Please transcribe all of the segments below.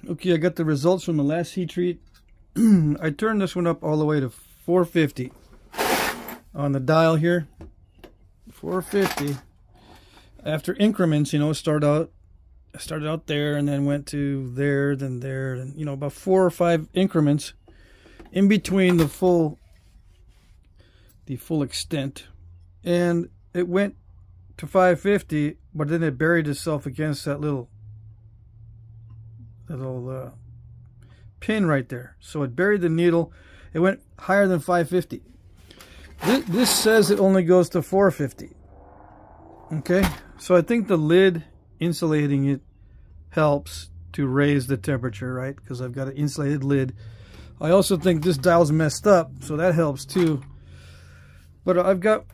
Okay, I got the results from the last heat treat. I turned this one up all the way to 450 on the dial here. 450. After increments, you know, I started out there and then went to there, then there, and you know, about 4 or 5 increments in between the full extent, and it went to 550, but then it buried itself against that little pin right there. So it buried the needle. It went higher than 550. This says it only goes to 450. Okay, so I think the lid insulating it helps to raise the temperature, right? Because I've got an insulated lid. I also think this dial's messed up, so that helps too. But I've got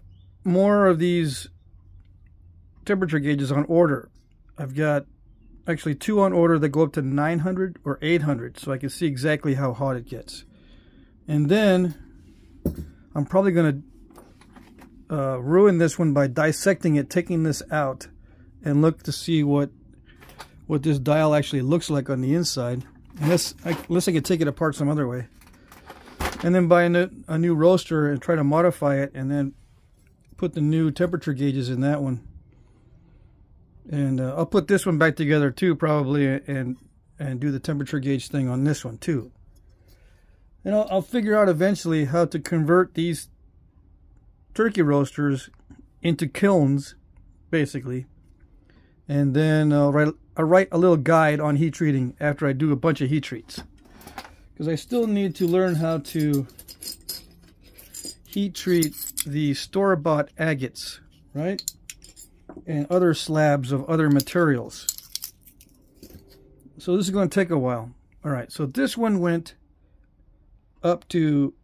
more of these temperature gauges on order. I've got actually 2 on order that go up to 900 or 800, so I can see exactly how hot it gets. And then I'm probably going to ruin this one by dissecting it, taking this out, and look to see what this dial actually looks like on the inside. Unless I can take it apart some other way. And then buy a new roaster and try to modify it, and then put the new temperature gauges in that one. And I'll put this one back together too, probably, and do the temperature gauge thing on this one too. And I'll figure out eventually how to convert these turkey roasters into kilns, basically. And then I'll write a little guide on heat treating after I do a bunch of heat treats. Because I still need to learn how to heat treat the store-bought agates, right? And other slabs of other materials. So this is going to take a while. Alright, so this one went up to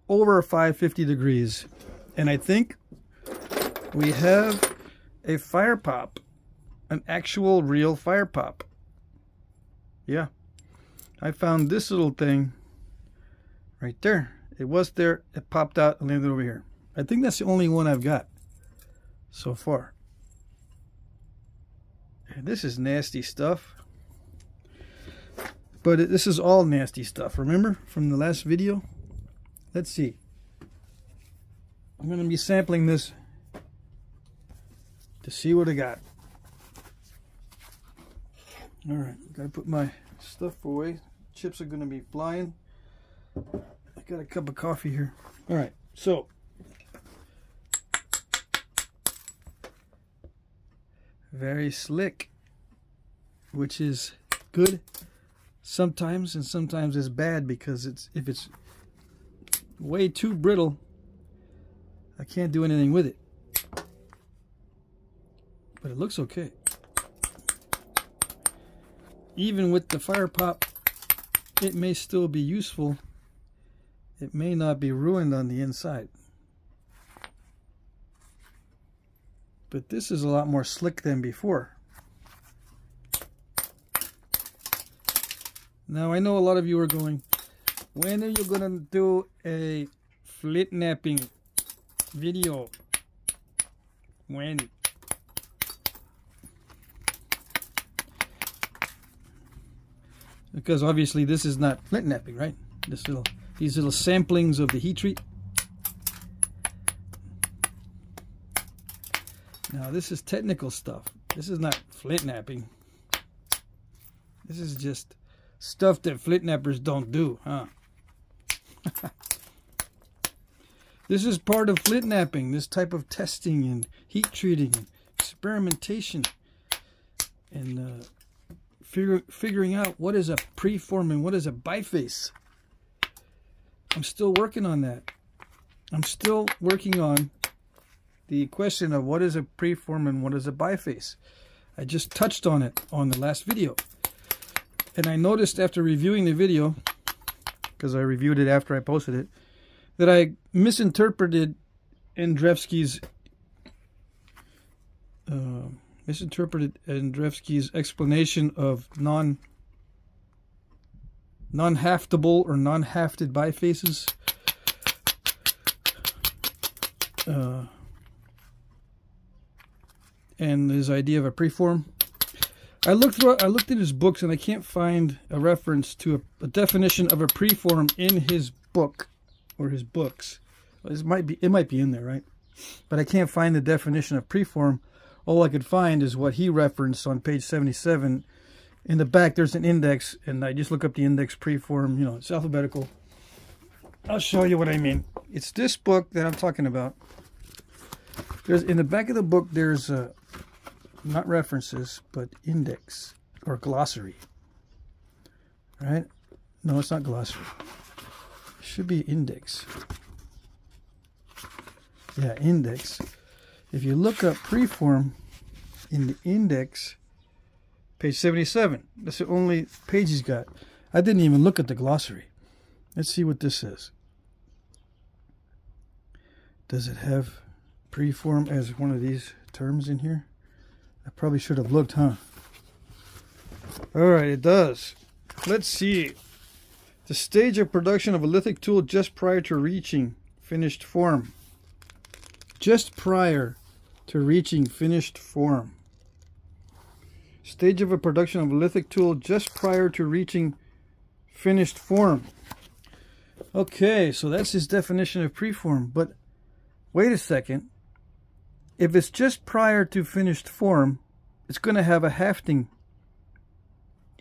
over 550 degrees. And I think we have a fire pop. An actual real fire pop. Yeah. I found this little thing right there. It was there. It popped out and landed over here. I think that's the only one I've got so far. And this is nasty stuff. But this is all nasty stuff. Remember from the last video? Let's see. I'm going to be sampling this to see what I got. Alright, gotta put my stuff away. Chips are gonna be flying. I got a cup of coffee here. Alright, so very slick, which is good sometimes, and sometimes it's bad because if it's way too brittle, I can't do anything with it. But it looks okay. Even with the fire pop, it may still be useful. It may not be ruined on the inside. But this is a lot more slick than before. Now I know a lot of you are going, when are you gonna do a Flintknapping video? When? Because obviously this is not Flintknapping, right? These little samplings of the heat treat. Now this is technical stuff. This is not Flintknapping. This is just stuff that Flintknappers don't do, huh? This is part of Flintknapping, this type of testing and heat treating and experimentation and figuring out what is a preform and what is a biface. I'm still working on that. I'm still working on the question of what is a preform and what is a biface. I just touched on it on the last video. And I noticed after reviewing the video, because I reviewed it after I posted it, that I misinterpreted Andrzejewski's explanation of non-haftable or non-hafted bifaces. And his idea of a preform. I looked in his books and I can't find a reference to a definition of a preform in his book or his books. It might be in there, right? But I can't find the definition of preform. All I could find is what he referenced on page 77. In the back, there's an index, and I just look up the index preform. You know, it's alphabetical. I'll show you what I mean. It's this book that I'm talking about. There's in the back of the book. There's not references, but index or glossary. Right? No, it's not glossary. It should be index. Yeah, index. If you look up preform in the index, page 77. That's the only page he's got. I didn't even look at the glossary. Let's see what this says. Does it have preform as one of these terms in here? I probably should have looked, huh? Alright, it does. Let's see. The stage of production of a lithic tool just prior to reaching finished form. Just prior to reaching finished form. Stage of a production of a lithic tool just prior to reaching finished form. Okay, so that's his definition of preform. But wait a second. If it's just prior to finished form, it's going to have a hafting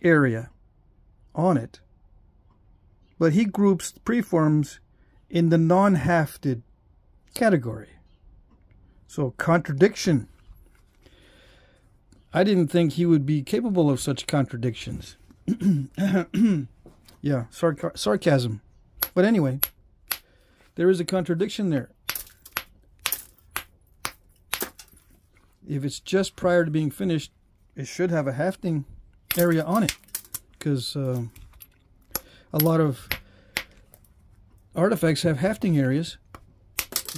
area on it. But he groups preforms in the non-hafted category. So, contradiction. I didn't think he would be capable of such contradictions. Yeah, sarcasm. But anyway, there is a contradiction there. If it's just prior to being finished, it should have a hafting area on it. Because a lot of artifacts have hafting areas.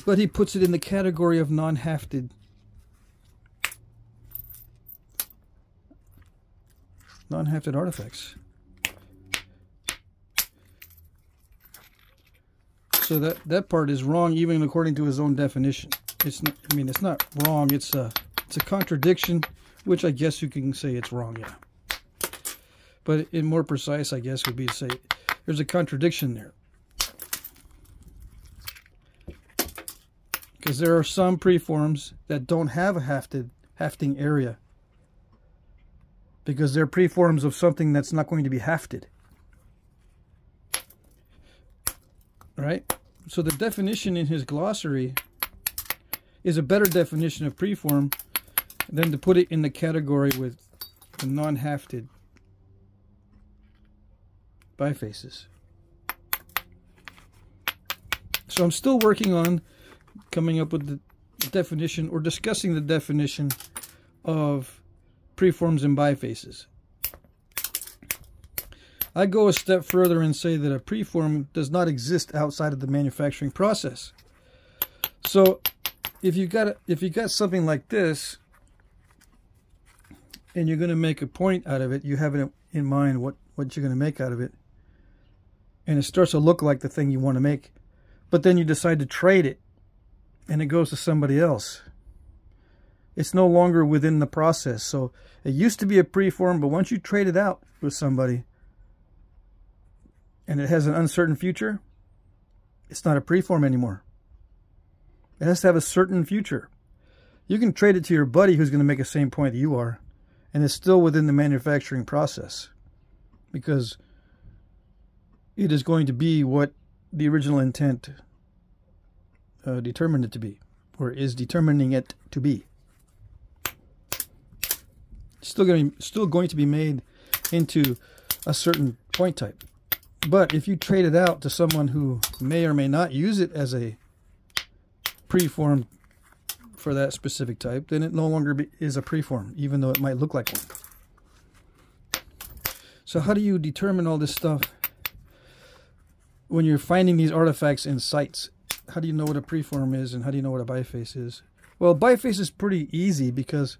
But he puts it in the category of non-hafted. Non-hafted artifacts. So that part is wrong, even according to his own definition. It's not, I mean, it's not wrong. It's a contradiction, which I guess you can say it's wrong, yeah. But in more precise, I guess, would be to say there's a contradiction there. Because there are some preforms that don't have a hafting area. Because they're preforms of something that's not going to be hafted. Right? So the definition in his glossary is a better definition of preform than to put it in the category with the non-hafted bifaces. So I'm still working on coming up with the definition or discussing the definition of preforms and bifaces. I go a step further and say that a preform does not exist outside of the manufacturing process. So if you got something like this and you're going to make a point out of it, you have it in mind what you're going to make out of it, and it starts to look like the thing you want to make, but then you decide to trade it and it goes to somebody else. It's no longer within the process. So it used to be a preform, but once you trade it out with somebody and it has an uncertain future, it's not a preform anymore. It has to have a certain future. You can trade it to your buddy who's going to make the same point that you are, and it's still within the manufacturing process because it is going to be what the original intent determined it to be, or is determining it to be. It's still going to be made into a certain point type. But if you trade it out to someone who may or may not use it as a preform for that specific type, then it no longer is a preform, even though it might look like one. So how do you determine all this stuff when you're finding these artifacts in sites? How do you know what a preform is, and how do you know what a biface is? Well, biface is pretty easy because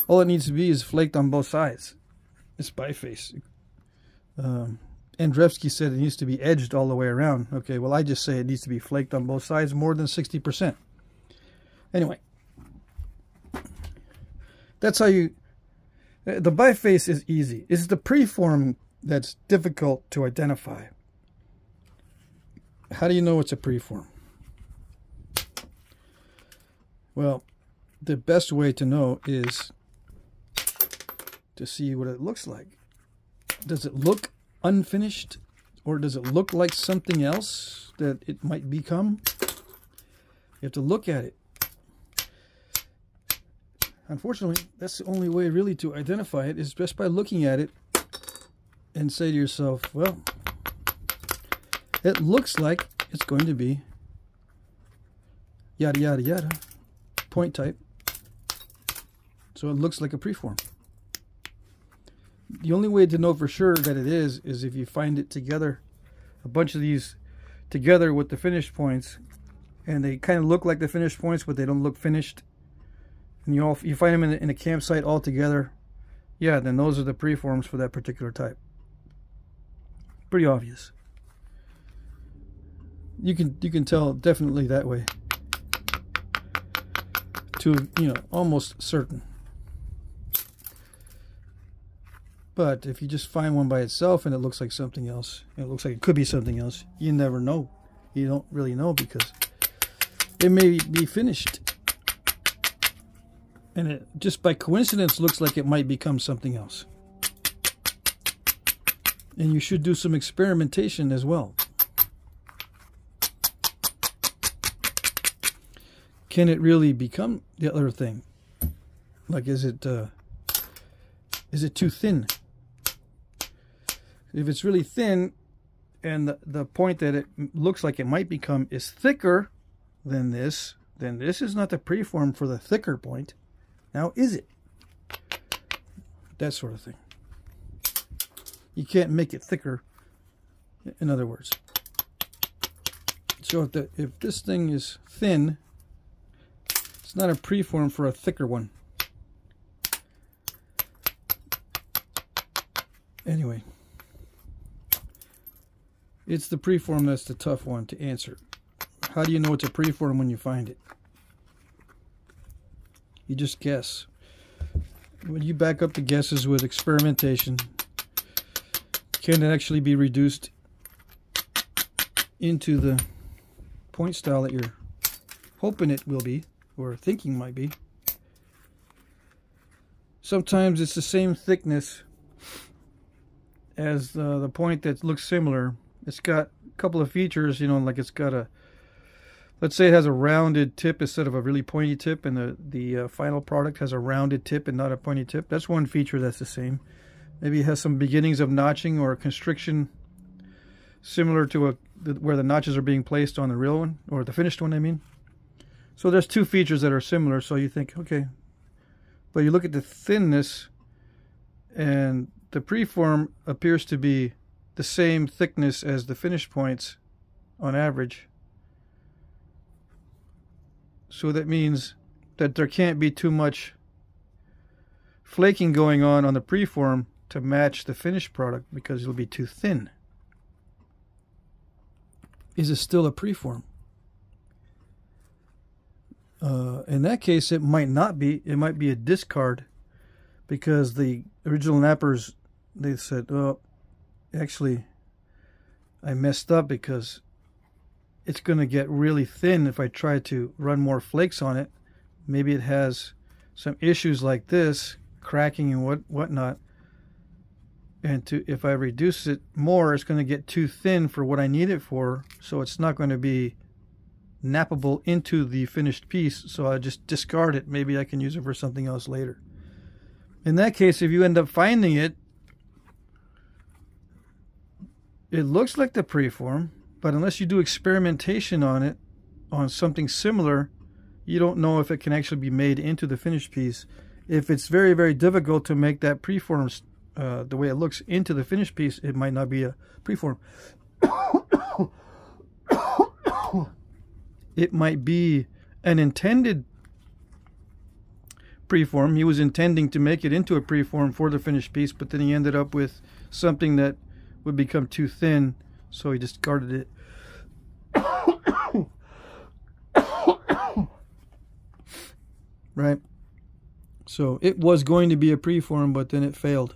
all it needs to be is flaked on both sides. It's biface. Andrzejewski said it needs to be edged all the way around. Okay, well, I just say it needs to be flaked on both sides more than 60%. Anyway, that's how you The biface is easy. It's the preform that's difficult to identify. How do you know it's a preform? Well, the best way to know is to see what it looks like. Does it look unfinished, or does it look like something else that it might become? You have to look at it. Unfortunately, that's the only way really to identify it, is just by looking at it and say to yourself, well, it looks like it's going to be yada yada yada point type, so it looks like a preform. The only way to know for sure that it is if you find it together, a bunch of these together with the finished points, and they kind of look like the finished points, but they don't look finished, and you find them in a campsite all together. Yeah, then those are the preforms for that particular type. Pretty obvious. You can tell definitely that way, to, you know, almost certain. But if you just find one by itself and it looks like something else, it looks like it could be something else, you never know. You don't really know, because it may be finished, and it just by coincidence looks like it might become something else. And you should do some experimentation as well. Can it really become the other thing? Like, is it too thin? If it's really thin, and the point that it looks like it might become is thicker than this, then this is not the preform for the thicker point. Now, is it? That sort of thing. You can't make it thicker, in other words. So if this thing is thin, it's not a preform for a thicker one. Anyway, it's the preform that's the tough one to answer. How do you know it's a preform when you find it? You just guess. When you back up the guesses with experimentation, can it actually be reduced into the point style that you're hoping it will be, or thinking might be? Sometimes it's the same thickness as the point that looks similar. It's got a couple of features, you know, like it's got a, let's say it has a rounded tip instead of a really pointy tip, and the final product has a rounded tip and not a pointy tip. That's one feature that's the same. Maybe it has some beginnings of notching or constriction similar to where the notches are being placed on the real one, or the finished one, I mean. So there's two features that are similar, so you think, okay. But you look at the thinness, and the preform appears to be the same thickness as the finished points on average. So that means that there can't be too much flaking going on the preform to match the finished product, because it'll be too thin. Is it still a preform? In that case, it might not be. It might be a discard, because the original nappers, they said, oh, actually, I messed up, because it's going to get really thin if I try to run more flakes on it. Maybe it has some issues like this, cracking and whatnot. And if I reduce it more, it's going to get too thin for what I need it for, so it's not going to be nappable into the finished piece, so I just discard it. Maybe I can use it for something else later. In that case, if you end up finding it, it looks like the preform, but unless you do experimentation on it, on something similar, you don't know if it can actually be made into the finished piece. If it's very, very difficult to make that preform the way it looks into the finished piece, it might not be a preform. It might be an intended preform. He was intending to make it into a preform for the finished piece, but then he ended up with something that would become too thin, so he discarded it. Right? So it was going to be a preform, but then it failed.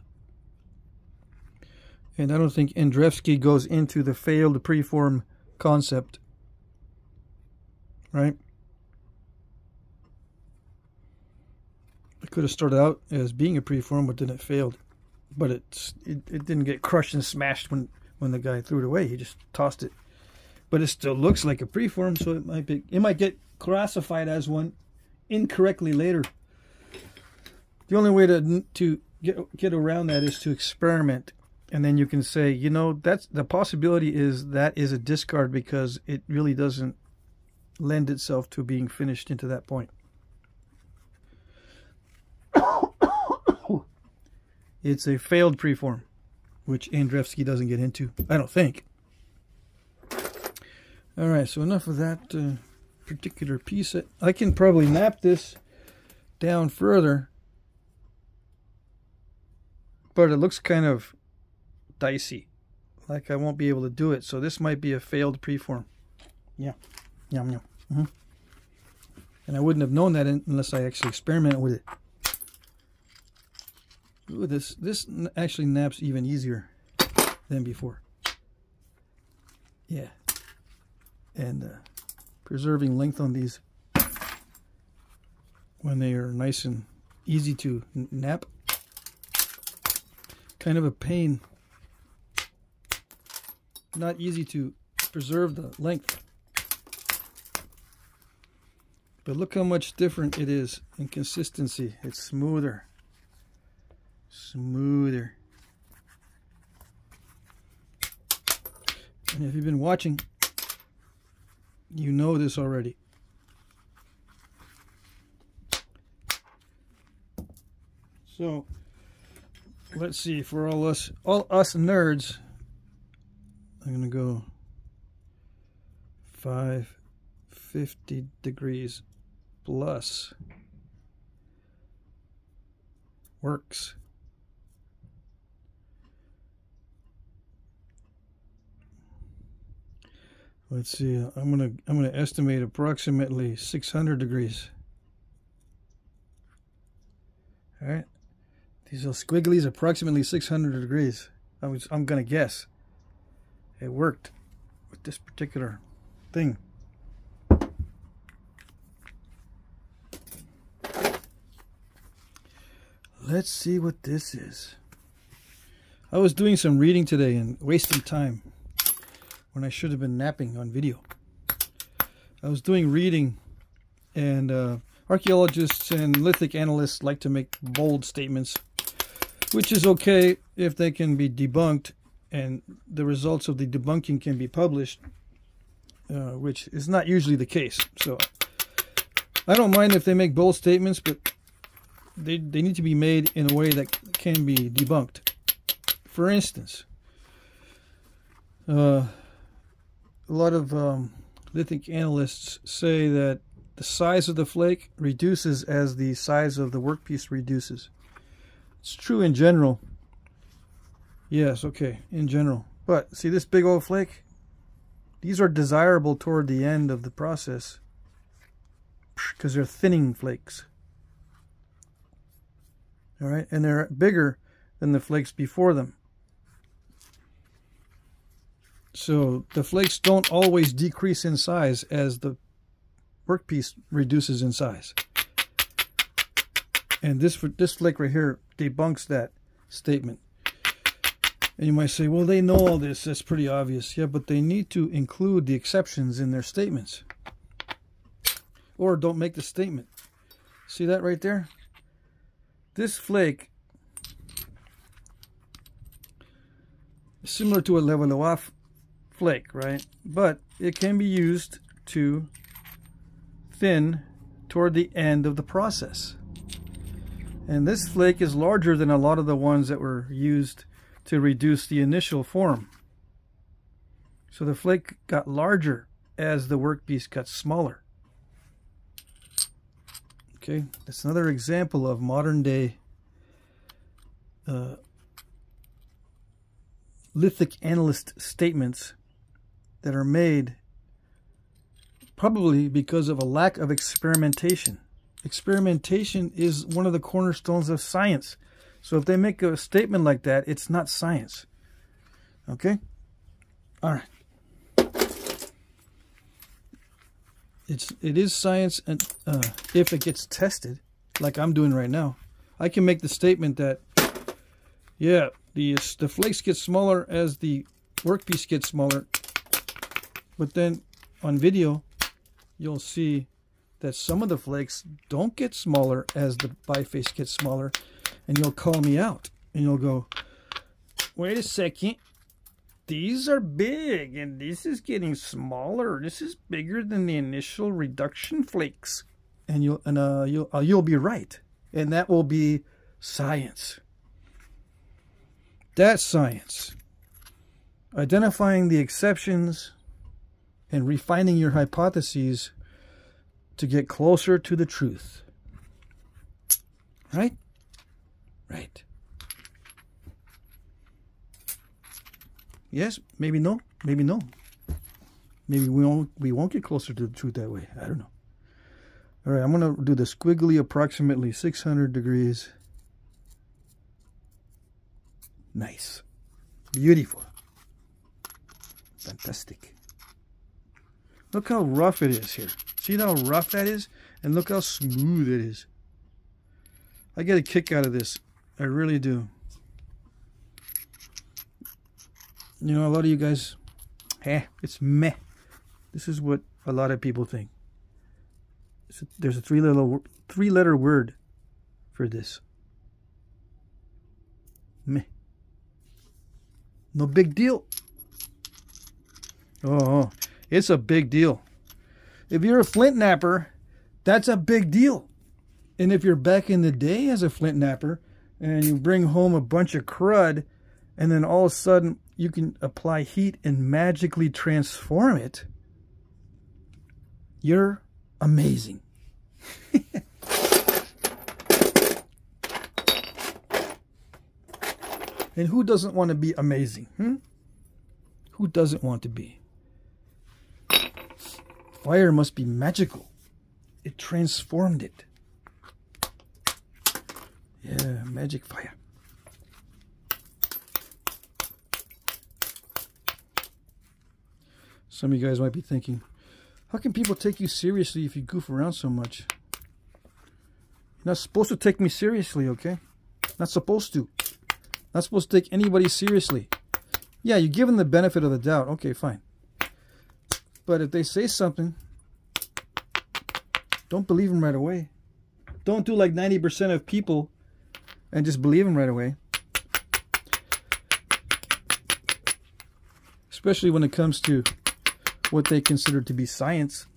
And I don't think Andrzejewski goes into the failed preform concept. Right? It could have started out as being a preform, but then it failed. But it didn't get crushed and smashed when the guy threw it away. He just tossed it. But it still looks like a preform, so it might get classified as one incorrectly later. The only way to get around that is to experiment, and then you can say, you know, that's the possibility is that is a discard because it really doesn't lend itself to being finished into that point. It's a failed preform, which Andrzejewski doesn't get into, I don't think. All right, so enough of that particular piece. I can probably nap this down further, but it looks kind of dicey, like I won't be able to do it. So this might be a failed preform. Yeah, yum yum. And I wouldn't have known that unless I actually experimented with it. Ooh, this actually naps even easier than before. Yeah. And preserving length on these when they are nice and easy to nap. Kind of a pain. Not easy to preserve the length. But look how much different it is in consistency. It's smoother. Smoother. And if you've been watching, you know this already. So let's see, for all us nerds, I'm gonna go 550 degrees plus. Works. Let's see. I'm gonna estimate approximately 600 degrees. All right. These little squigglies, approximately 600 degrees. I'm gonna guess. It worked with this particular thing. Let's see what this is. I was doing some reading today and wasting time when I should have been napping on video. I was doing reading, and archaeologists and lithic analysts like to make bold statements, which is okay if they can be debunked and the results of the debunking can be published, which is not usually the case. So I don't mind if they make bold statements, but they need to be made in a way that can be debunked. For instance, a lot of lithic analysts say that the size of the flake reduces as the size of the workpiece reduces. It's true in general. Yes, okay, in general. But see this big old flake? These are desirable toward the end of the process because they're thinning flakes. All right, and they're bigger than the flakes before them. So the flakes don't always decrease in size as the workpiece reduces in size. And this flake right here debunks that statement. And you might say, well, they know all this. That's pretty obvious. Yeah, but they need to include the exceptions in their statements. Or don't make the statement. See that right there? This flake is similar to a Levallois flake, right? But it can be used to thin toward the end of the process. And this flake is larger than a lot of the ones that were used to reduce the initial form. So the flake got larger as the workpiece got smaller. Okay, that's another example of modern day lithic analyst statements that are made probably because of a lack of experimentation. experimentation is one of the cornerstones of science. So if they make a statement like that, it's not science. Okay? All right. It is science, and if it gets tested, like I'm doing right now, I can make the statement that, yeah, the flakes get smaller as the workpiece gets smaller. But then on video, you'll see that some of the flakes don't get smaller as the biface gets smaller, and you'll call me out and you'll go, wait a second, these are big and this is getting smaller. This is bigger than the initial reduction flakes. And you'll be right, and that will be science. That's science. Identifying the exceptions and refining your hypotheses to get closer to the truth. Right? Right. Yes, maybe no, maybe no. Maybe we won't get closer to the truth that way. I don't know. All right, I'm going to do the squiggly approximately 600 degrees. Nice. Beautiful. Fantastic. Look how rough it is here. See how rough that is? And look how smooth it is. I get a kick out of this. I really do. You know, a lot of you guys, it's meh. This is what a lot of people think. There's a three-letter word for this. Meh. No big deal. Oh, it's a big deal. If you're a flint napper, that's a big deal. And if you're back in the day as a flint napper and you bring home a bunch of crud and then all of a sudden you can apply heat and magically transform it, you're amazing. And who doesn't want to be amazing? Who doesn't want to be? Fire must be magical. It transformed it. Yeah, magic fire. Some of you guys might be thinking, how can people take you seriously if you goof around so much? You're not supposed to take me seriously, okay? Not supposed to. Not supposed to take anybody seriously. Yeah, you give them the benefit of the doubt. Okay, fine. But if they say something, don't believe them right away. Don't do like 90% of people and just believe them right away. Especially when it comes to what they consider to be science.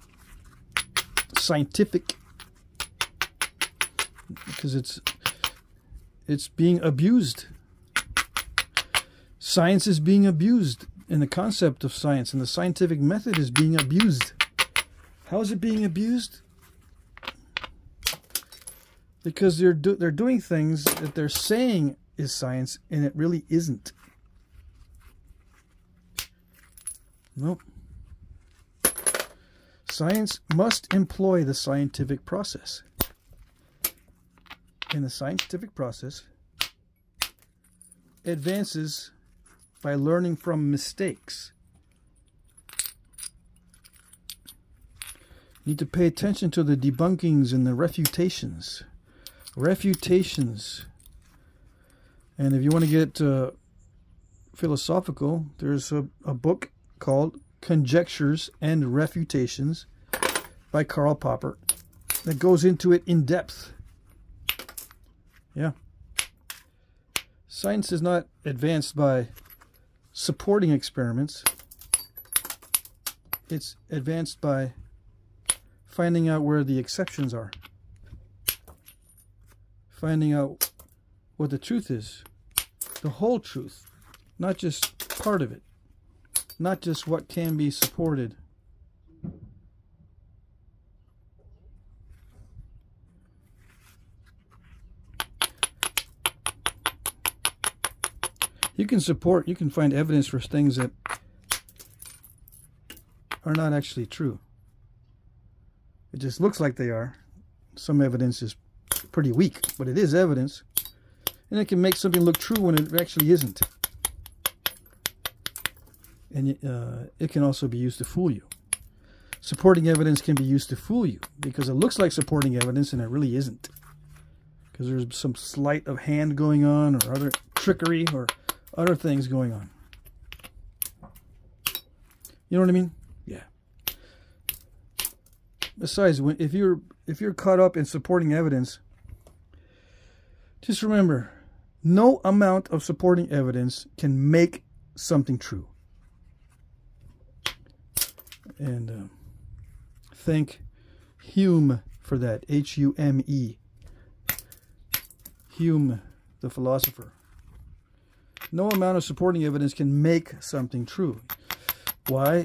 Scientific. Because it's being abused. Science is being abused, and the concept of science and the scientific method is being abused. How is it being abused? Because they're doing things that they're saying is science, and it really isn't. Nope. Science must employ the scientific process. And the scientific process advances by learning from mistakes. You need to pay attention to the debunkings and the refutations. Refutations. And if you want to get philosophical, there's a book called Conjectures and Refutations by Karl Popper that goes into it in depth. Yeah. Science is not advanced by supporting experiments. It's advanced by finding out where the exceptions are. Finding out what the truth is. The whole truth. Not just part of it. Not just what can be supported. You can find evidence for things that are not actually true. It just looks like they are, some evidence is pretty weak, but it is evidence. And it can make something look true when it actually isn't. And it can also be used to fool you. Supporting evidence can be used to fool you because it looks like supporting evidence and it really isn't. Because there's some sleight of hand going on or other trickery or other things going on. You know what I mean? Yeah. Besides, if you're caught up in supporting evidence, just remember, no amount of supporting evidence can make something true. And thank Hume for that. H-U-M-E. Hume, the philosopher. No amount of supporting evidence can make something true. Why?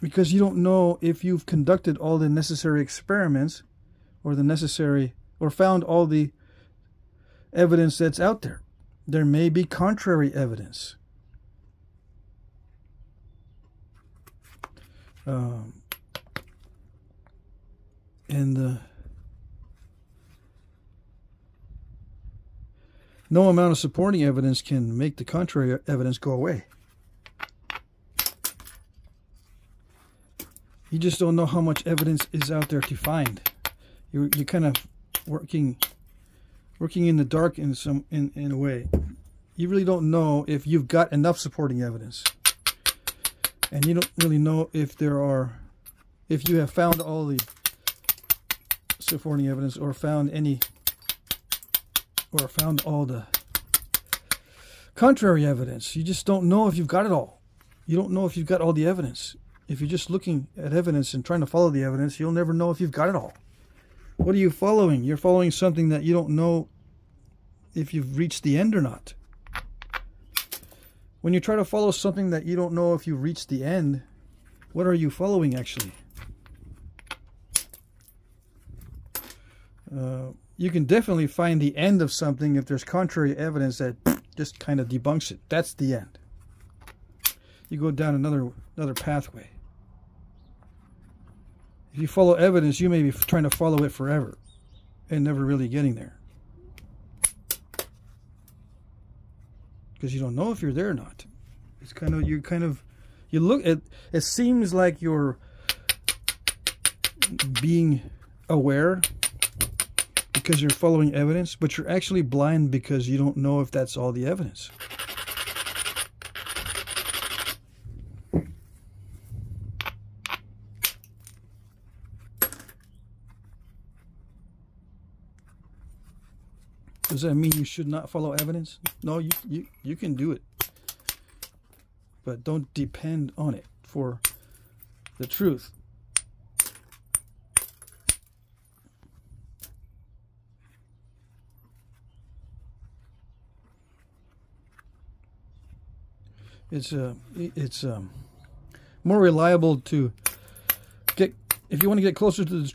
Because you don't know if you've conducted all the necessary experiments or found all the evidence that's out there. There may be contrary evidence. No amount of supporting evidence can make the contrary evidence go away. You just don't know how much evidence is out there to find. You're kind of working in the dark in a way. You really don't know if you've got enough supporting evidence, and you don't really know if you have found all the supporting evidence or found all the contrary evidence. You just don't know if you've got it all. You don't know if you've got all the evidence. If you're just looking at evidence and trying to follow the evidence, you'll never know if you've got it all. What are you following? You're following something that you don't know if you've reached the end or not. When you try to follow something that you don't know if you've reached the end, what are you following actually? You can definitely find the end of something if there's contrary evidence that just kind of debunks it. That's the end. You go down another pathway. If you follow evidence, you may be trying to follow it forever and never really getting there. Because you don't know if you're there or not. It's you look at it seems like you're being aware because you're following evidence, but you're actually blind because you don't know if that's all the evidence. Does that mean you should not follow evidence? No, you can do it. But don't depend on it for the truth. It's more reliable to get, if you want to get closer to the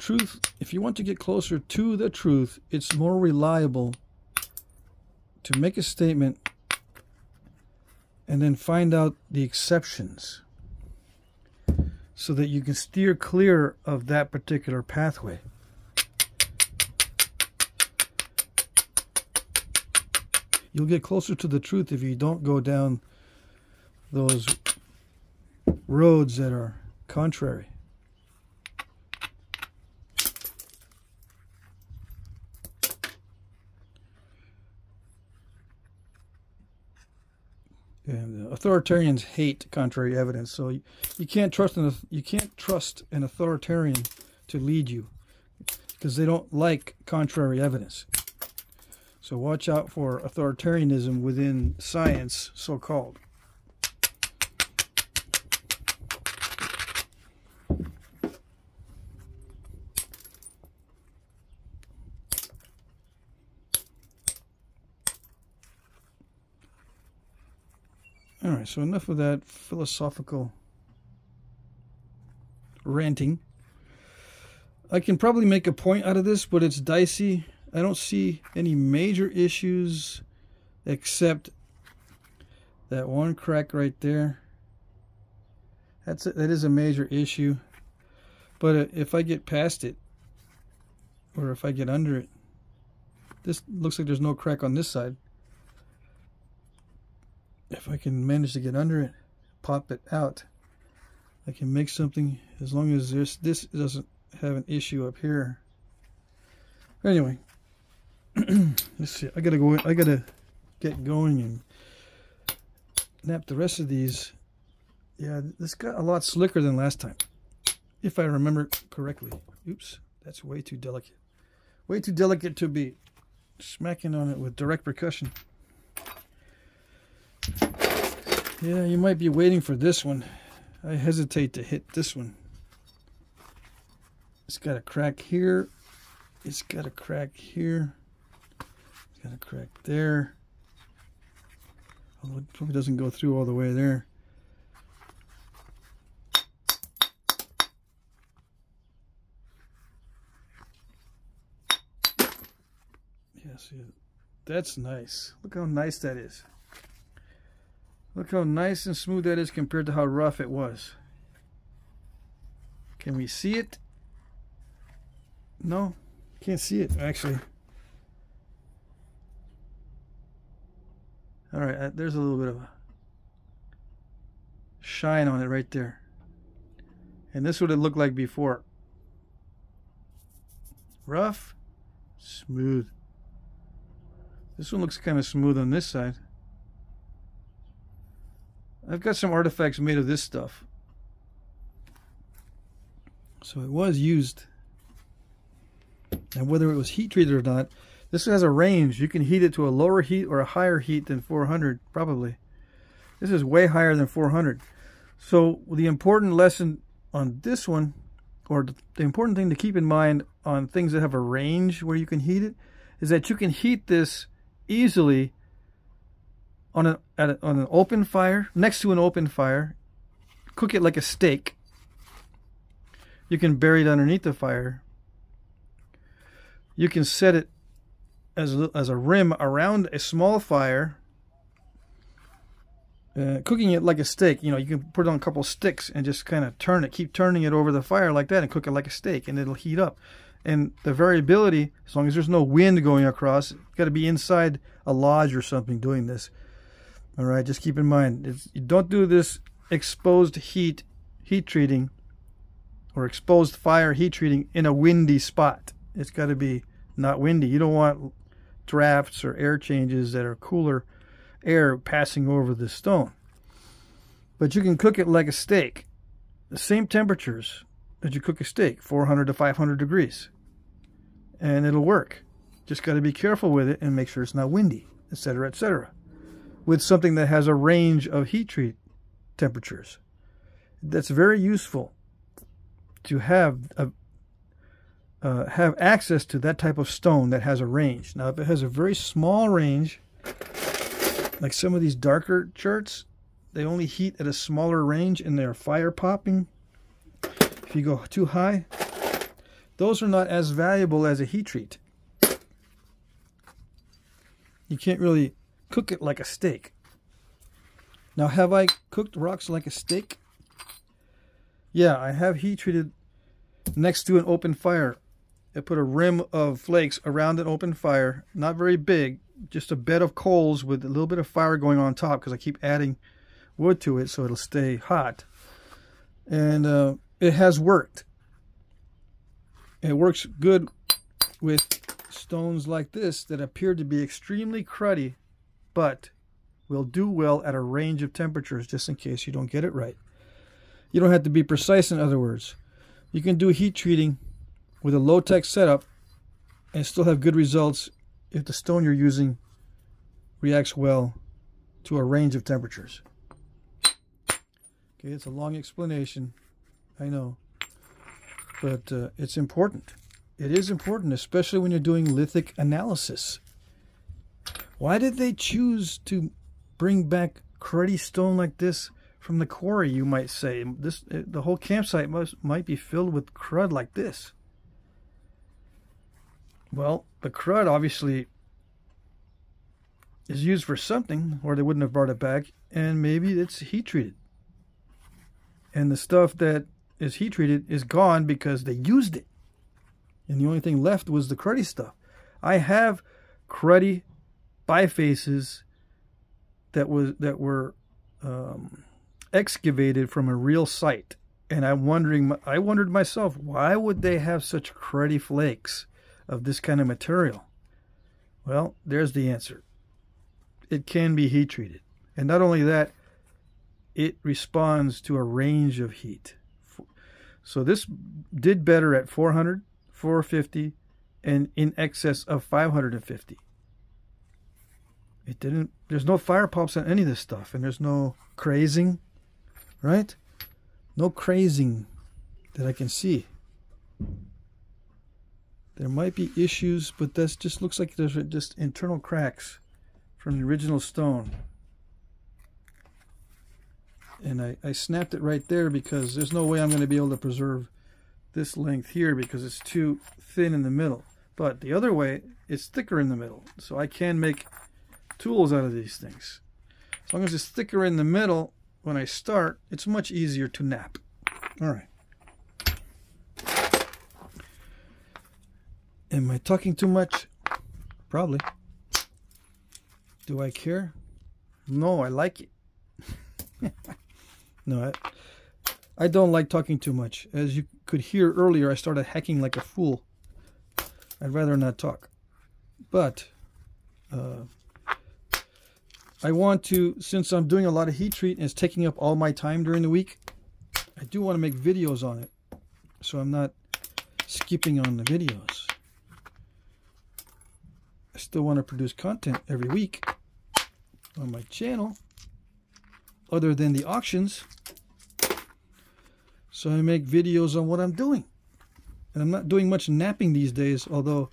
truth, it's more reliable to make a statement and then find out the exceptions so that you can steer clear of that particular pathway. You'll get closer to the truth if you don't go down those roads that are contrary. And authoritarians hate contrary evidence, so you can't trust an authoritarian to lead you because they don't like contrary evidence. So watch out for authoritarianism within science, so-called. All right, so enough of that philosophical ranting. I can probably make a point out of this, but it's dicey. I don't see any major issues except that one crack right there. That is a major issue. But if I get past it, or if I get under it. This looks like there's no crack on this side. If I can manage to get under it, pop it out, I can make something, as long as this doesn't have an issue up here. Anyway, let's see. I gotta get going and knap the rest of these. Yeah, this got a lot slicker than last time, if I remember correctly. Oops, that's way too delicate. Way too delicate to be smacking on it with direct percussion. Yeah, you might be waiting for this one. I hesitate to hit this one. It's got a crack here. It's got a crack here. It's got a crack there. Although it probably doesn't go through all the way there. Yeah, see, that's nice. Look how nice that is. Look how nice and smooth that is compared to how rough it was. Can we see it? No, can't see it actually. All right, there's a little bit of a shine on it right there. And this is what it looked like before. Rough, smooth. This one looks kind of smooth on this side. I've got some artifacts made of this stuff. So it was used. And whether it was heat treated or not, this has a range. You can heat it to a lower heat or a higher heat than 400, probably. This is way higher than 400. So the important lesson on this one, or the important thing to keep in mind on things that have a range where you can heat it, is that you can heat this easily on an open fire, next to an open fire. Cook it like a steak. You can bury it underneath the fire. You can set it as a rim around a small fire. Cooking it like a steak, you know, you can put it on a couple sticks and just kind of turn it, keep turning it over the fire like that, and cook it like a steak, and it'll heat up. And the variability, as long as there's no wind going across, you've got to be inside a lodge or something doing this. All right, just keep in mind, you don't do this exposed heat treating, or exposed fire heat treating in a windy spot. It's got to be not windy. You don't want drafts or air changes that are cooler air passing over the stone. But you can cook it like a steak. The same temperatures that you cook a steak, 400 to 500 degrees. And it'll work. Just got to be careful with it and make sure it's not windy, etc., etc. With something that has a range of heat treat temperatures. That's very useful to have access to that type of stone that has a range. Now, if it has a very small range, like some of these darker charts, they only heat at a smaller range and they're fire popping. If you go too high, those are not as valuable as a heat treat. You can't really cook it like a steak. Now, have I cooked rocks like a steak? Yeah, I have heat treated next to an open fire. I put a rim of flakes around an open fire, not very big, just a bed of coals with a little bit of fire going on top, because I keep adding wood to it so it'll stay hot. And it has worked. It works good with stones like this that appear to be extremely cruddy, but will do well at a range of temperatures, just in case you don't get it right. You don't have to be precise, in other words. You can do heat treating with a low-tech setup and still have good results if the stone you're using reacts well to a range of temperatures. Okay, it's a long explanation, I know, but it's important. It is important, especially when you're doing lithic analysis. Why did they choose to bring back cruddy stone like this from the quarry, you might say? The whole campsite might be filled with crud like this. Well, the crud obviously is used for something, or they wouldn't have brought it back, and maybe it's heat treated. And the stuff that is heat treated is gone because they used it. And the only thing left was the cruddy stuff. I have cruddy bifaces that were excavated from a real site. And I wondered myself, why would they have such cruddy flakes of this kind of material? Well, there's the answer. It can be heat treated. And not only that, it responds to a range of heat. So this did better at 400, 450, and in excess of 550. It didn't, there's no fire pops on any of this stuff, and there's no crazing, right? No crazing that I can see. There might be issues, but that just looks like there's just internal cracks from the original stone. And I snapped it right there because there's no way I'm going to be able to preserve this length here because it's too thin in the middle. But the other way, it's thicker in the middle. So I can make tools out of these things. As long as it's thicker in the middle, when I start, it's much easier to knap. All right. Am I talking too much? Probably. Do I care? No, I like it. No, I don't like talking too much. As you could hear earlier, I started hacking like a fool. I'd rather not talk. But I want to, since I'm doing a lot of heat treat and it's taking up all my time during the week, I do want to make videos on it. So I'm not skipping on the videos. I still want to produce content every week on my channel, other than the auctions. So I make videos on what I'm doing. And I'm not doing much napping these days, although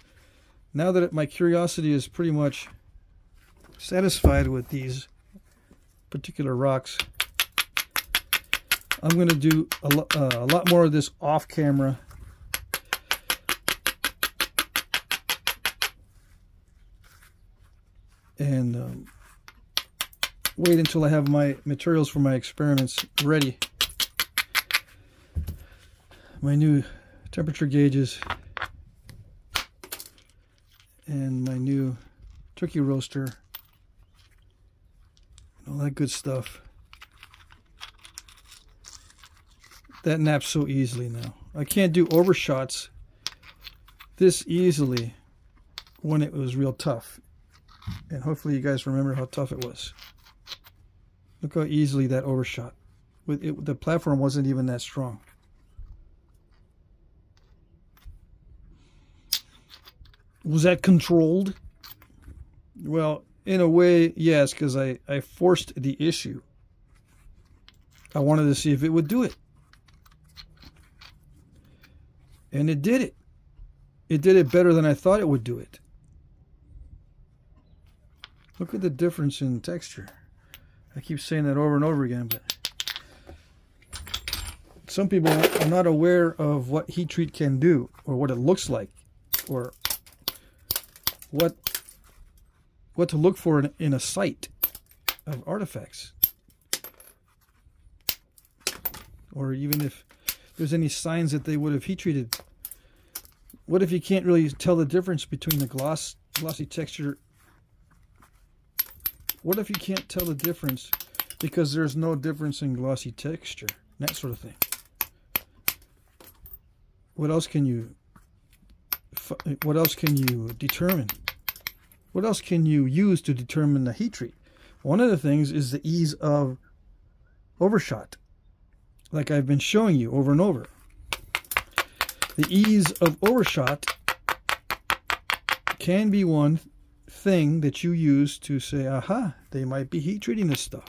now that my curiosity is pretty much satisfied with these particular rocks, I'm going to do a lot more of this off camera. And wait until I have my materials for my experiments ready. My new temperature gauges and my new turkey roaster, all that good stuff. That naps so easily now. I can't do overshots this easily when it was real tough. And hopefully you guys remember how tough it was. Look how easily that overshot. The platform wasn't even that strong. Was that controlled? Well, in a way, yes, because I forced the issue. I wanted to see if it would do it. And it did it. It did it better than I thought it would do it. Look at the difference in texture. I keep saying that over and over again, but some people are not aware of what heat treat can do, or what it looks like, or what to look for in a site of artifacts, or even if there's any signs that they would have heat treated. What if you can't really tell the difference between the glossy texture? What if you can't tell the difference because there's no difference in glossy texture? That sort of thing. What else can you determine? What else can you use to determine the heat treat? One of the things is the ease of overshot, like I've been showing you over and over. The ease of overshot can be one thing that you use to say, aha, they might be heat treating this stuff.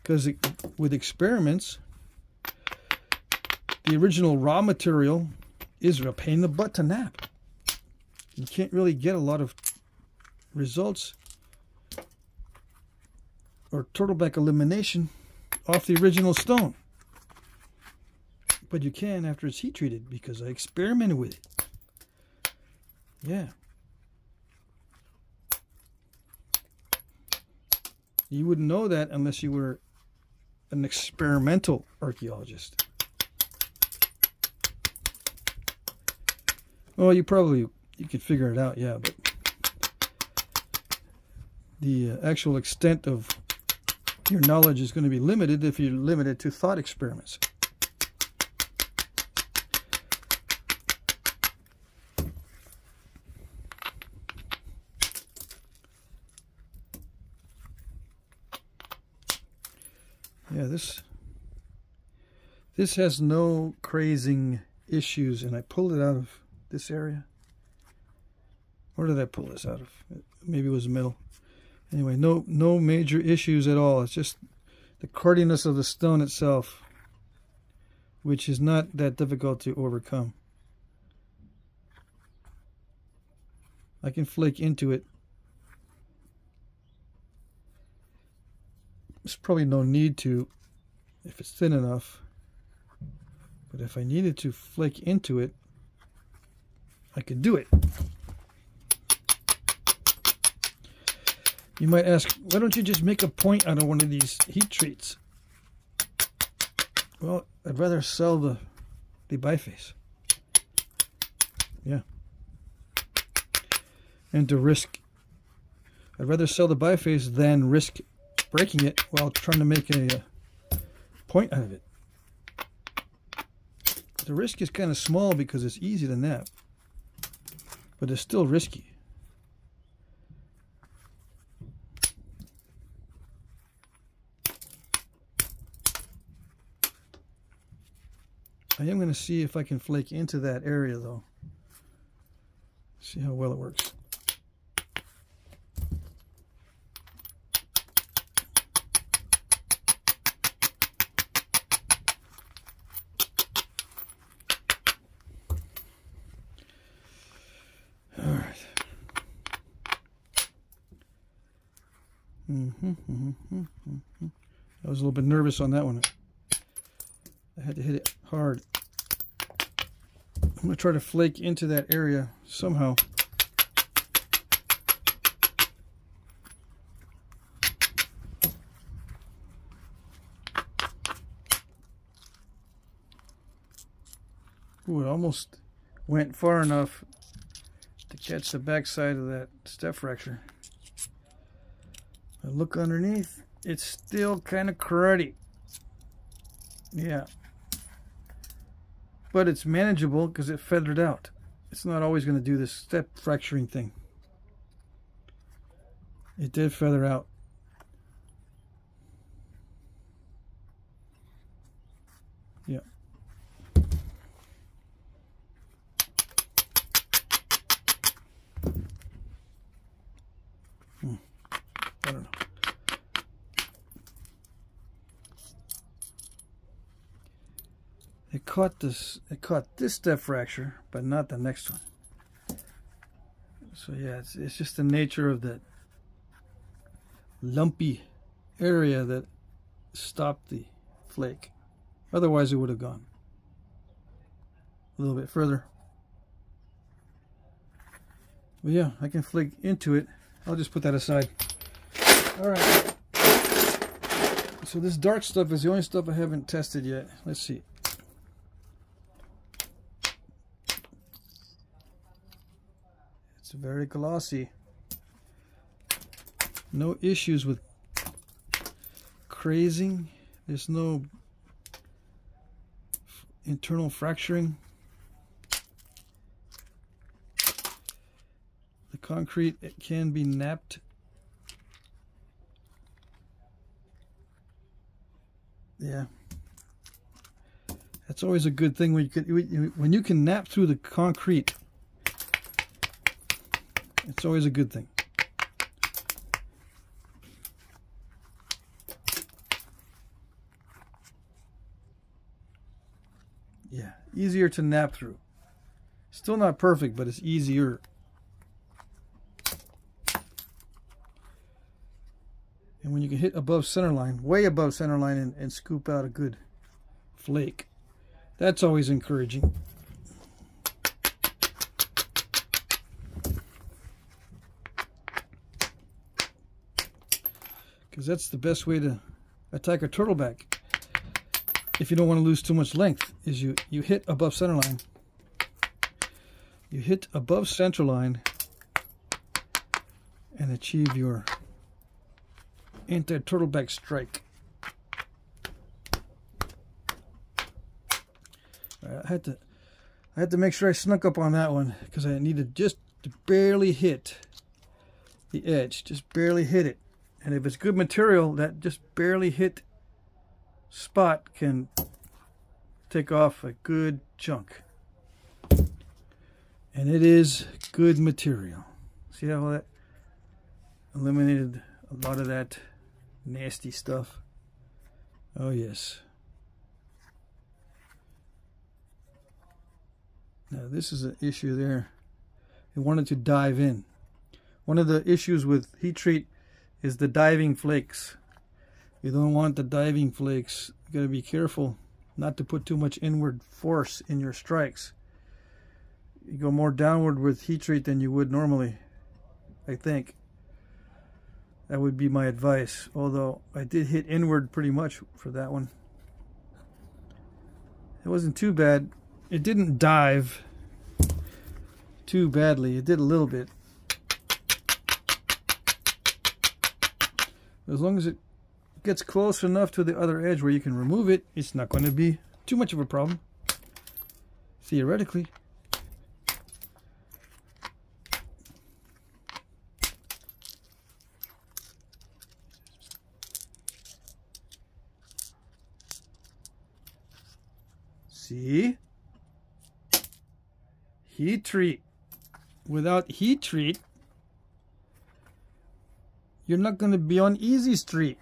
Because with experiments, the original raw material is a pain in the butt to nap. You can't really get a lot of results or turtleback elimination off the original stone. But you can after it's heat treated, because I experimented with it. Yeah. You wouldn't know that unless you were an experimental archaeologist. Well, you can figure it out, yeah, but the actual extent of your knowledge is going to be limited if you're limited to thought experiments. Yeah, this has no crazing issues, and I pulled it out of this area. Where did I pull this out of? Maybe it was the middle. Anyway, no major issues at all. It's just the cordiness of the stone itself, which is not that difficult to overcome. I can flake into it. There's probably no need to if it's thin enough. But if I needed to flake into it, I could do it. You might ask, why don't you just make a point out of one of these heat treats? Well, I'd rather sell the biface. Yeah. And to risk, I'd rather sell the biface than risk breaking it while trying to make a point out of it. The risk is kind of small because it's easy to nap, but it's still risky. I am going to see if I can flake into that area though. See how well it works. I was a little bit nervous on that one. I had to hit it hard. I'm going to try to flake into that area somehow. Ooh, it almost went far enough to catch the backside of that step fracture. I look underneath, it's still kind of cruddy. Yeah. But it's manageable because it feathered out. It's not always going to do this step fracturing thing. It did feather out. Yeah. I don't know. It caught this step fracture, but not the next one. So yeah, it's just the nature of that lumpy area that stopped the flake. Otherwise it would have gone a little bit further. But yeah, I can flake into it. I'll just put that aside. Alright. So this dark stuff is the only stuff I haven't tested yet. Let's see. It's very glossy. No issues with crazing. There's no internal fracturing. The concrete, it can be napped. Yeah, that's always a good thing when you can nap through the concrete. It's always a good thing. Yeah, easier to nap through. Still not perfect, but it's easier. And when you can hit above center line, way above center line, and scoop out a good flake, that's always encouraging. Because that's the best way to attack a turtleback. If you don't want to lose too much length, is you hit above center line. you hit above center line and achieve your anti-turtleback strike. I had to make sure I snuck up on that one because I needed just to barely hit the edge, just barely hit it. And if it's good material, that just barely hit spot can take off a good chunk. And it is good material. See how that eliminated a lot of that nasty stuff? Oh yes. Now this is an issue there. It wanted to dive in. One of the issues with heat treat is the diving flakes. You don't want the diving flakes. You gotta be careful not to put too much inward force in your strikes. You go more downward with heat treat than you would normally, I think. That would be my advice. Although I did hit inward pretty much for that one. It wasn't too bad. It didn't dive too badly. It did a little bit. As long as it gets close enough to the other edge where you can remove it, it's not going to be too much of a problem. Theoretically. See? Heat treat. Without heat treat, you're not going to be on easy street.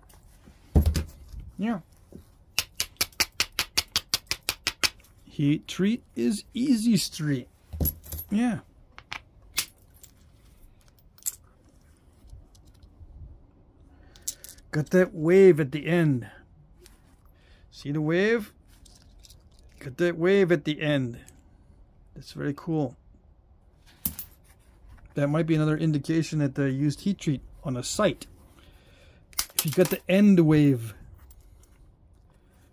Yeah. Heat treat is easy street. Yeah. Got that wave at the end. See the wave? Got that wave at the end. That's very cool. That might be another indication that they used heat treat on a site. If you got the end wave.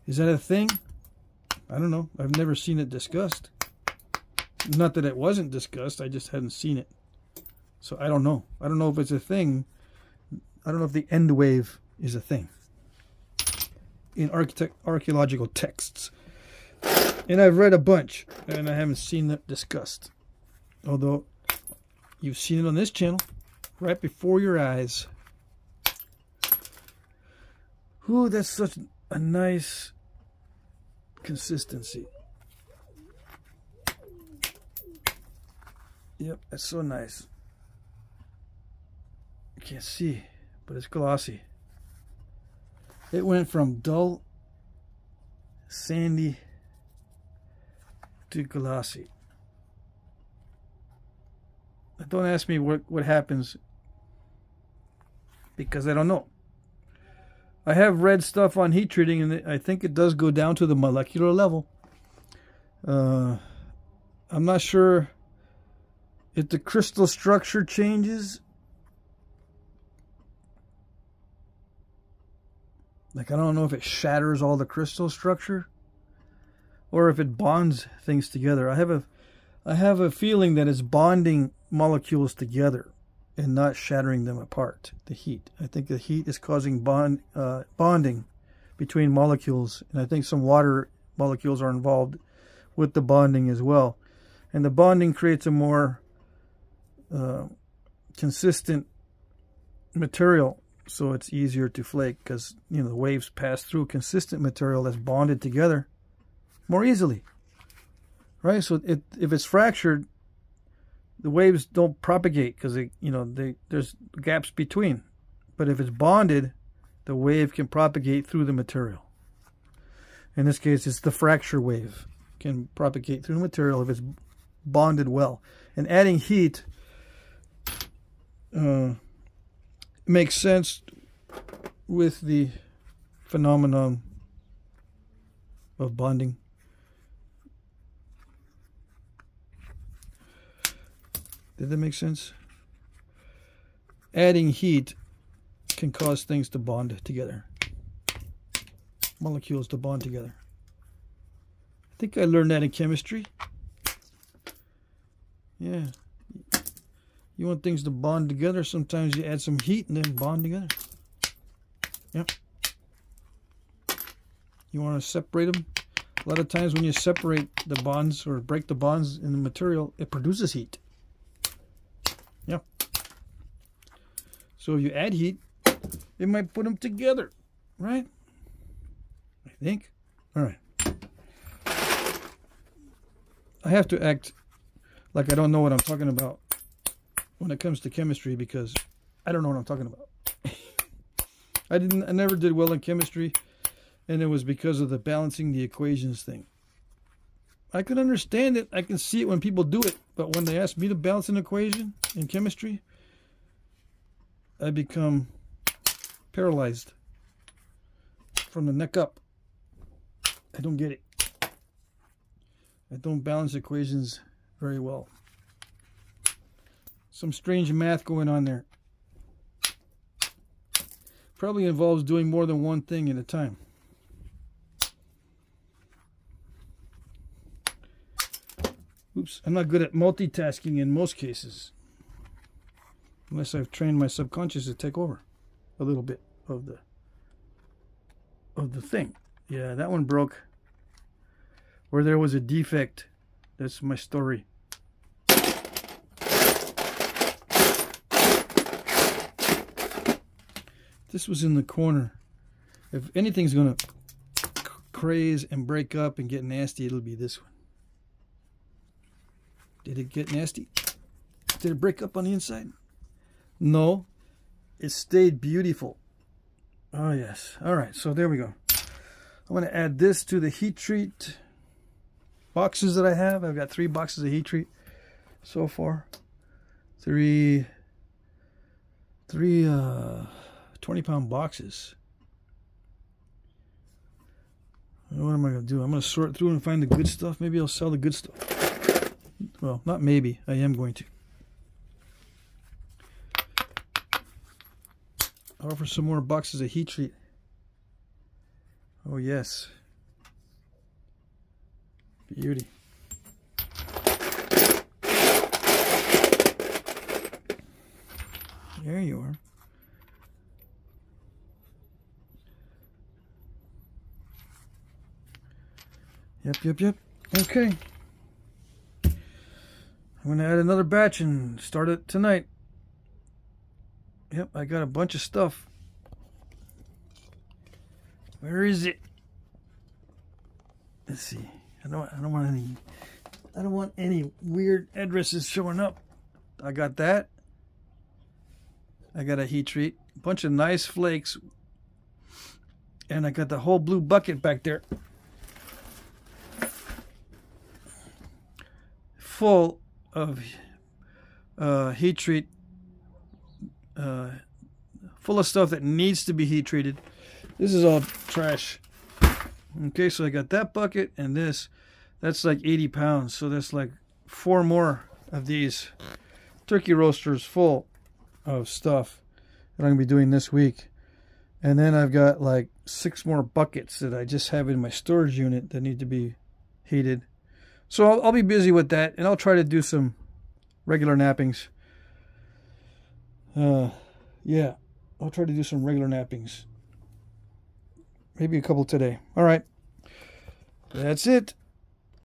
Is that a thing? I don't know. I've never seen it discussed. Not that it wasn't discussed. I just hadn't seen it. So I don't know. I don't know if it's a thing. I don't know if the end wave is a thing in archaeological texts. And I've read a bunch, and I haven't seen it discussed. Although, you've seen it on this channel, right before your eyes. Ooh, that's such a nice consistency. Yep, that's so nice. You can't see, but it's glossy. It went from dull, sandy, to glossy. Don't ask me what happens, because I don't know. I have read stuff on heat treating, and I think it does go down to the molecular level. I'm not sure if the crystal structure changes. Like, I don't know if it shatters all the crystal structure or if it bonds things together. I have a feeling that it's bonding molecules together and not shattering them apart. The heat. I think the heat is causing bonding between molecules, and I think some water molecules are involved with the bonding as well. And the bonding creates a more consistent material, so it's easier to flake because, you know, the waves pass through consistent material that's bonded together more easily, right? So if it's fractured, the waves don't propagate because there's gaps between. But if it's bonded, the wave can propagate through the material. In this case, it's the fracture wave can propagate through the material if it's bonded well. And adding heat makes sense with the phenomenon of bonding. Did that make sense? Adding heat can cause things to bond together. Molecules to bond together. I think I learned that in chemistry. Yeah. You want things to bond together. Sometimes you add some heat and then bond together. Yep. You want to separate them. A lot of times when you separate the bonds or break the bonds in the material, it produces heat. Yep. So if you add heat, it might put them together, right? I think. All right. I have to act like I don't know what I'm talking about when it comes to chemistry, because I don't know what I'm talking about. I never did well in chemistry, and it was because of the balancing the equations thing. I can understand it. I can see it when people do it, but when they ask me to balance an equation in chemistry, I become paralyzed from the neck up. I don't get it. I don't balance equations very well. Some strange math going on there. Probably involves doing more than one thing at a time. Oops, I'm not good at multitasking in most cases. Unless I've trained my subconscious to take over a little bit of the thing. Yeah, that one broke. Where there was a defect. That's my story. This was in the corner. If anything's gonna craze and break up and get nasty, it'll be this one. Did it get nasty? Did it break up on the inside? No. It stayed beautiful. Oh yes. Alright, so there we go. I'm gonna add this to the heat treat boxes that I have. I've got 3 boxes of heat treat so far. 3 20-pound boxes. What am I going to do? I'm going to sort through and find the good stuff. Maybe I'll sell the good stuff. Well, not maybe. I am going to. Offer some more boxes of heat treat. Oh, yes. Beauty. There you are. Yep. Okay. I'm going to add another batch and start it tonight. Yep, I got a bunch of stuff. Where is it? Let's see. I don't want any weird addresses showing up. I got that. I got a heat treat, a bunch of nice flakes, and I got the whole blue bucket back there full of heat treat, full of stuff that needs to be heat treated. This is all trash. Okay, so I got that bucket and this. That's like 80 pounds, so that's like 4 more of these turkey roasters full of stuff that I'm going to be doing this week. And then I've got like 6 more buckets that I just have in my storage unit that need to be heated. So I'll be busy with that, and I'll try to do some regular knappings. Yeah, I'll try to do some regular knappings. Maybe a couple today. All right. That's it.